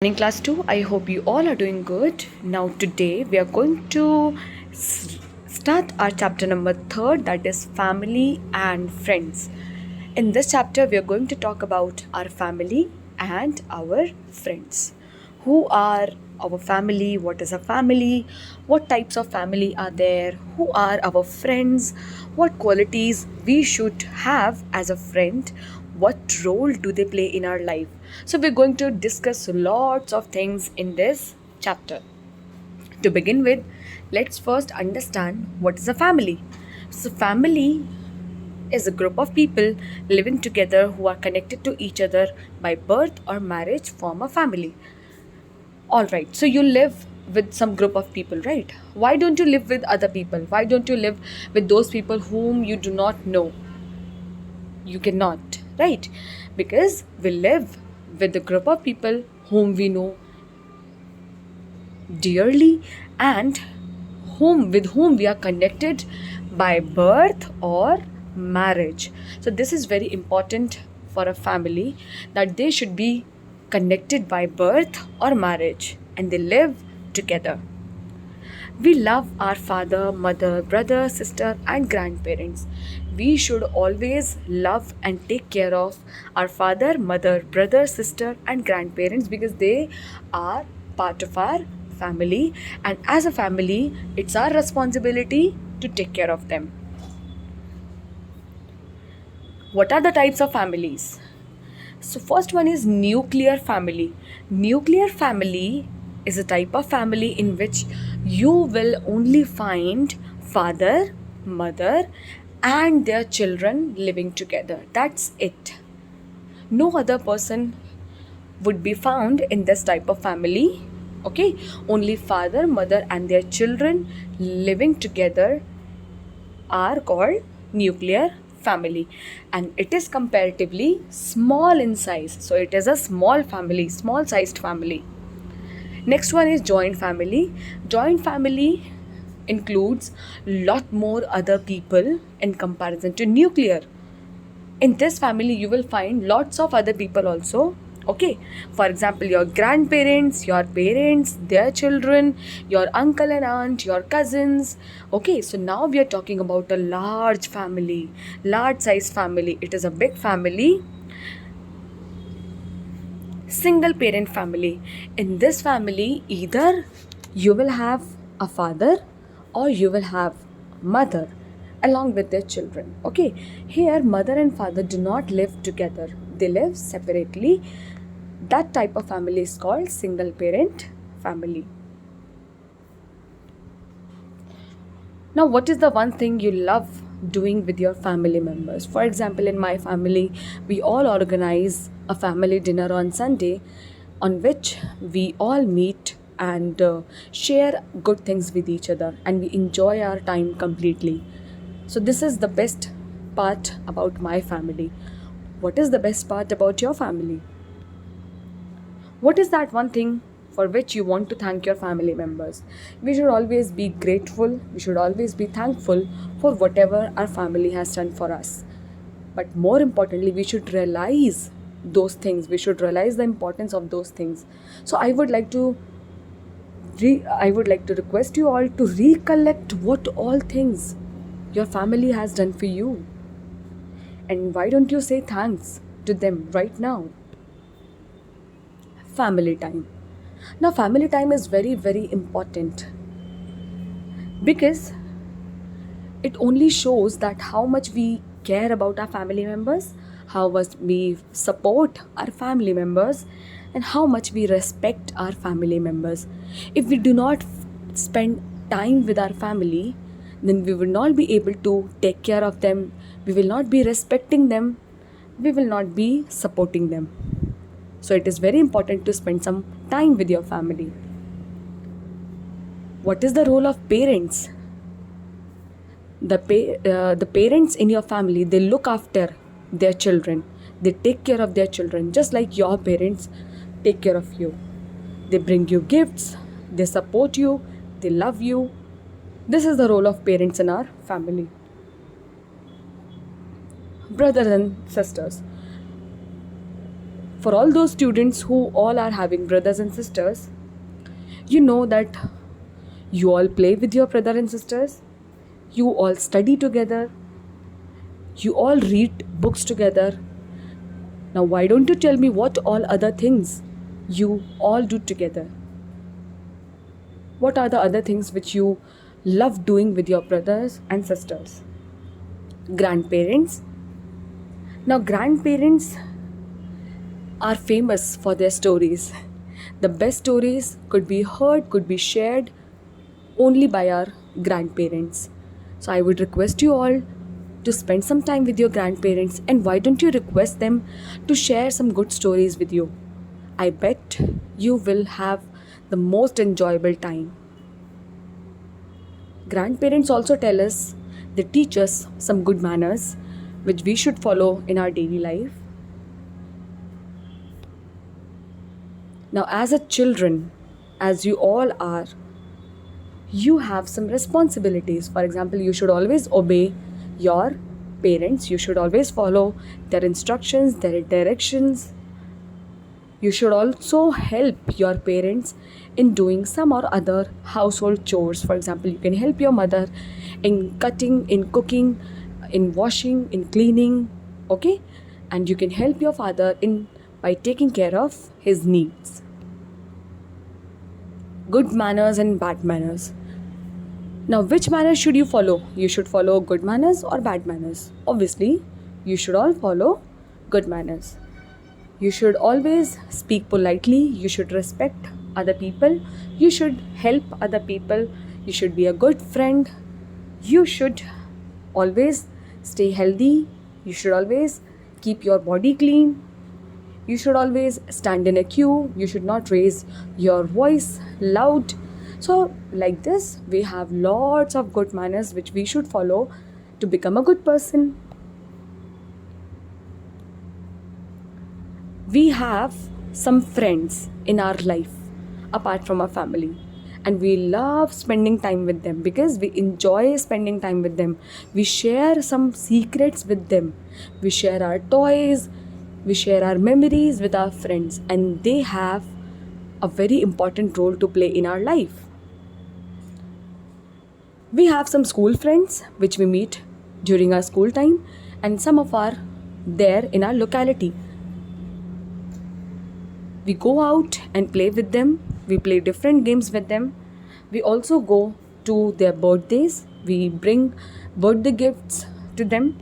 Morning class 2. I hope you all are doing good. Now today we are going to start our chapter number 3, that is family and friends. In this chapter we are going to talk about our family and our friends. Who are our family? What is a family? What types of family are there? Who are our friends? What qualities we should have as a friend? What role do they play in our life? So we're going to discuss lots of things in this chapter. To begin with, let's first understand what is a family. So family is a group of people living together who are connected to each other by birth or marriage form a family. All right, so you live with some group of people, right? Why don't you live with other people? Why don't you live with those people whom you do not know? You cannot, right? Because we live with a group of people whom we know dearly and whom we are connected by birth or marriage. So this is very important for a family, that they should be connected by birth or marriage and they live together. We love our father, mother, brother, sister, and grandparents. We should always love and take care of our father, mother, brother, sister, and grandparents because they are part of our family, and as a family, it's our responsibility to take care of them. What are the types of families? So first one is nuclear family. Nuclear family is a type of family in which you will only find father, mother and their children living together. That's it. No other person would be found in this type of family. Okay? Only father, mother and their children living together are called nuclear family, and it is comparatively small in size, so it is a small family, small sized family. Next one is joint family. Joint family includes lot more other people in comparison to nuclear. In this family you will find lots of other people also. Okay, for example, your grandparents, your parents, their children, your uncle and aunt, your cousins. Okay, so now we are talking about a large family, large size family. It is a big family. Single parent family. In this family, either you will have a father or you will have mother along with their children. Okay, here mother and father do not live together, they live separately. That type of family is called single parent family. Now, what is the one thing you love doing with your family members? For example, in my family, we all organize a family dinner on Sunday on which we all meet and share good things with each other and we enjoy our time completely. So, this is the best part about my family. What is the best part about your family? What is that one thing for which you want to thank your family members? We should always be grateful, we should always be thankful for whatever our family has done for us. But more importantly, we should realize those things, we should realize the importance of those things. So I would like to request you all to recollect what all things your family has done for you. And why don't you say thanks to them right now? Family time. Now, family time is very, very important because it only shows that how much we care about our family members, how much we support our family members, and how much we respect our family members. If we do not spend time with our family, then we will not be able to take care of them, we will not be respecting them, we will not be supporting them. So, it is very important to spend some time with your family. What is the role of parents? The parents in your family, they look after their children, they take care of their children just like your parents take care of you. They bring you gifts, they support you, they love you. This is the role of parents in our family. Brothers and sisters, For all those students who all are having brothers and sisters, you know that you all play with your brother and sisters, you all study together, you all read books together. Now, why don't you tell me what all other things you all do together? What are the other things which you love doing with your brothers and sisters? Grandparents. Now, grandparents are famous for their stories. The best stories could be heard, could be shared only by our grandparents. So I would request you all to spend some time with your grandparents, and why don't you request them to share some good stories with you? I bet you will have the most enjoyable time. Grandparents also tell us, they teach us some good manners which we should follow in our daily life. Now, as a children, as you all are, you have some responsibilities. For example, you should always obey your parents. You should always follow their instructions, their directions. You should also help your parents in doing some or other household chores. For example, you can help your mother in cutting, in cooking, in washing, in cleaning, okay? And you can help your father in by taking care of his needs. Good manners and bad manners. Now, which manners should you follow? You should follow good manners or bad manners? Obviously, you should all follow good manners. You should always speak politely. You should respect other people. You should help other people. You should be a good friend. You should always stay healthy. You should always keep your body clean. You should always stand in a queue. You should not raise your voice loud. So, like this, we have lots of good manners which we should follow to become a good person. We have some friends in our life apart from our family, and we love spending time with them because we enjoy spending time with them. We share some secrets with them. We share our toys, we share our memories with our friends, and they have a very important role to play in our life. We have some school friends which we meet during our school time, and some of are there in our locality. We go out and play with them. We play different games with them. We also go to their birthdays. We bring birthday gifts to them.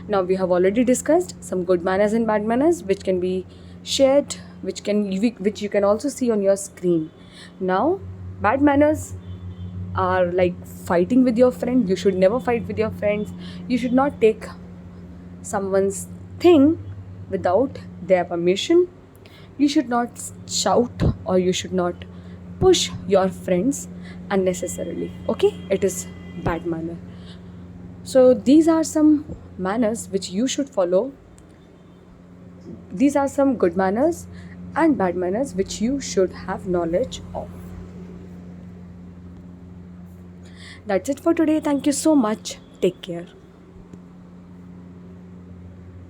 Now, we have already discussed some good manners and bad manners which can be shared, which you can also see on your screen. Now, bad manners are like fighting with your friend. You should never fight with your friends. You should not take someone's thing without their permission. You should not shout, or you should not push your friends unnecessarily. Okay, it is bad manner. So these are some manners which you should follow. These are some good manners and bad manners which you should have knowledge of. That's it for today. Thank you so much. Take care.